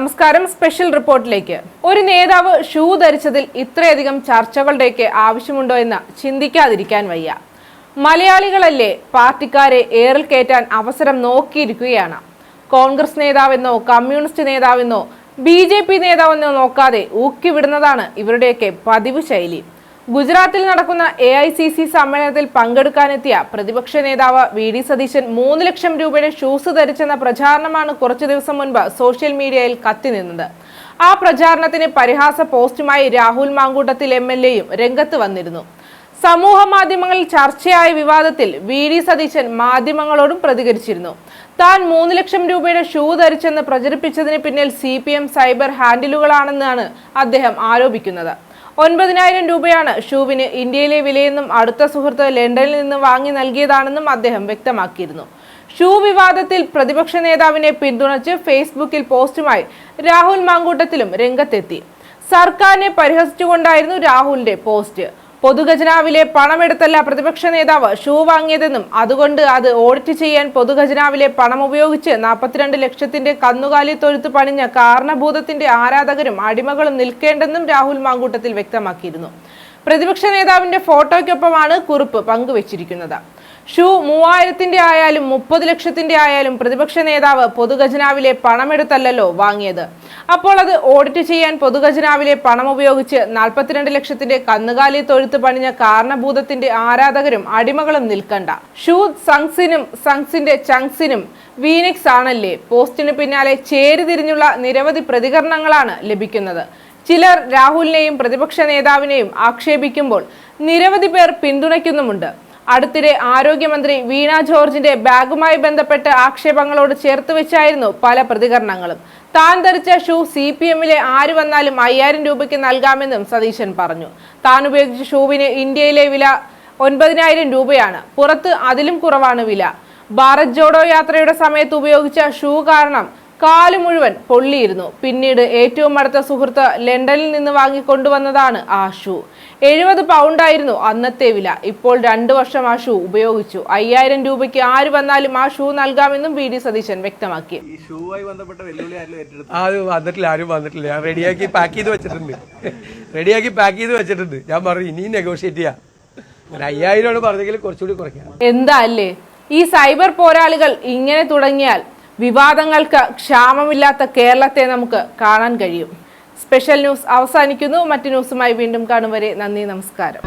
നമസ്കാരം. സ്പെഷ്യൽ റിപ്പോർട്ടിലേക്ക്. ഒരു നേതാവ് ഷൂ ധരിച്ചതിൽ ഇത്രയധികം ചർച്ചകളുടെയൊക്കെ ആവശ്യമുണ്ടോ എന്ന് ചിന്തിക്കാതിരിക്കാൻ വയ്യ. മലയാളികളല്ലേ പാർട്ടിക്കാരെ ഏറിൽ കയറ്റാൻ അവസരം നോക്കിയിരിക്കുകയാണ്. കോൺഗ്രസ് നേതാവെന്നോ കമ്മ്യൂണിസ്റ്റ് നേതാവെന്നോ BJP നേതാവെന്നോ നോക്കാതെ ഊക്കിവിടുന്നതാണ് ഇവരുടെയൊക്കെ പതിവ് ശൈലി. ഗുജറാത്തിൽ നടക്കുന്ന AICC സമ്മേളനത്തിൽ പങ്കെടുക്കാനെത്തിയ പ്രതിപക്ഷ നേതാവ് VD സതീശൻ 3 ലക്ഷം രൂപയുടെ ഷൂസ് ധരിച്ചെന്ന പ്രചാരണമാണ് കുറച്ചു ദിവസം മുൻപ് സോഷ്യൽ മീഡിയയിൽ കത്തിനിന്നത്. ആ പ്രചാരണത്തിന് പരിഹാസ പോസ്റ്റുമായി രാഹുൽ മാങ്കൂട്ടത്തിൽ MLAയും രംഗത്ത് വന്നിരുന്നു. സമൂഹ മാധ്യമങ്ങളിൽ ചർച്ചയായ വിവാദത്തിൽ VD സതീശൻ മാധ്യമങ്ങളോടും പ്രതികരിച്ചിരുന്നു. താൻ 3 ലക്ഷം രൂപയുടെ ഷൂ ധരിച്ചെന്ന് പ്രചരിപ്പിച്ചതിന് പിന്നിൽ CPM സൈബർ ഹാൻഡിലുകളാണെന്നാണ് അദ്ദേഹം ആരോപിക്കുന്നത്. 9,000 രൂപയാണ് ഷൂവിന് ഇന്ത്യയിലെ വിലയെന്നും അടുത്ത സുഹൃത്ത് ലണ്ടനിൽ നിന്ന് വാങ്ങി നൽകിയതാണെന്നും അദ്ദേഹം വ്യക്തമാക്കിയിരുന്നു. ഷൂ വിവാദത്തിൽ പ്രതിപക്ഷ നേതാവിനെ പിന്തുണച്ച് ഫേസ്ബുക്കിൽ പോസ്റ്റുമായി രാഹുൽ മാങ്കൂട്ടത്തിലും രംഗത്തെത്തി. സർക്കാരിനെ പരിഹസിച്ചുകൊണ്ടായിരുന്നു രാഹുലിന്റെ പോസ്റ്റ്. പൊതുഖജനാവിലെ പണമെടുത്തല്ല പ്രതിപക്ഷ നേതാവ് ഷൂ വാങ്ങിയതെന്നും അതുകൊണ്ട് അത് ഓഡിറ്റ് ചെയ്യാൻ പൊതുഖജനാവിലെ പണം ഉപയോഗിച്ച് 42 ലക്ഷത്തിന്റെ കന്നുകാലി തൊഴുത്ത് പണിഞ്ഞ കാരണഭൂതത്തിന്റെ ആരാധകരും അടിമകളും നിൽക്കേണ്ടെന്നും രാഹുൽ മാങ്കൂട്ടത്തിൽ വ്യക്തമാക്കിയിരുന്നു. പ്രതിപക്ഷ നേതാവിന്റെ ഫോട്ടോയ്ക്കൊപ്പമാണ് കുറിപ്പ് പങ്കുവച്ചിരിക്കുന്നത്. ഷൂ 3000ന്റെ ആയാലും 30 ലക്ഷത്തിന്റെ ആയാലും പ്രതിപക്ഷ നേതാവ് പൊതുഖജനാവിലെ പണമെടുത്തല്ലോ വാങ്ങിയത്. അപ്പോൾ അത് ഓഡിറ്റ് ചെയ്യാൻ പൊതുഖജനാവിലെ പണം ഉപയോഗിച്ച് 42 ലക്ഷത്തിന്റെ കന്നുകാലി തൊഴുത്ത് പണിഞ്ഞ കാരണഭൂതത്തിന്റെ ആരാധകരും അടിമകളും നിൽക്കണ്ട. ഷൂ സംഗ്സിനും സംഗ്സിന്റെ ചങ്സിനും വീനിക്സ് ആണല്ലേ? പോസ്റ്റിന് പിന്നാലെ ചേരിതിരിഞ്ഞുള്ള നിരവധി പ്രതികരണങ്ങളാണ് ലഭിക്കുന്നത്. ചിലർ രാഹുലിനെയും പ്രതിപക്ഷ നേതാവിനെയും ആക്ഷേപിക്കുമ്പോൾ നിരവധി പേർ പിന്തുണയ്ക്കുന്നുമുണ്ട്. അടുത്തിടെ ആരോഗ്യമന്ത്രി വീണ ജോർജിന്റെ ബാഗുമായി ബന്ധപ്പെട്ട് ആക്ഷേപങ്ങളോട് ചേർത്ത് വെച്ചായിരുന്നു പല പ്രതികരണങ്ങളും. താൻ ധരിച്ച ഷൂ CPMലെ ആര് വന്നാലും 5000 രൂപയ്ക്ക് നൽകാമെന്നും സതീശൻ പറഞ്ഞു. താൻ ഉപയോഗിച്ച ഷൂവിന് ഇന്ത്യയിലെ വില 9,000 രൂപയാണ്. പുറത്ത് അതിലും കുറവാണ് വില. ഭാരത് ജോഡോ യാത്രയുടെ സമയത്ത് ഉപയോഗിച്ച ഷൂ കാരണം കാല് മുഴുവൻ പൊള്ളിയിരുന്നു. പിന്നീട് ഏറ്റവും അടുത്ത സുഹൃത്ത് ലണ്ടനിൽ നിന്ന് വാങ്ങിക്കൊണ്ടുവന്നതാണ് ആ ഷൂ. 70 പൗണ്ടായിരുന്നു അന്നത്തെ വില. ഇപ്പോൾ 2 വർഷം ആ ഷൂ ഉപയോഗിച്ചു. 5000 രൂപയ്ക്ക് ആര് വന്നാലും ആ ഷൂ നൽകാമെന്നും VD സതീശൻ വ്യക്തമാക്കി. ആരും വന്നിട്ടില്ല. ഞാൻ റെഡിയാക്കി പാക്ക് ചെയ്ത് വെച്ചിട്ടുണ്ട്. ഞാൻ പറഞ്ഞു ഇനിയും നെഗോഷിയേറ്റ് ചെയ്യാം. 5000 പറഞ്ഞെങ്കിൽ കുറച്ചുകൂടി കുറയ്ക്കാം. എന്താ അല്ലേ ഈ സൈബർ പോരാളികൾ ഇങ്ങനെ തുടങ്ങിയാൽ വിവാദങ്ങൾക്ക് ക്ഷാമമില്ലാത്ത കേരളത്തെ നമുക്ക് കാണാൻ കഴിയും. സ്പെഷ്യൽ ന്യൂസ് അവസാനിക്കുന്നു. മറ്റു ന്യൂസുമായി വീണ്ടും കാണും വരെ നന്ദി, നമസ്കാരം.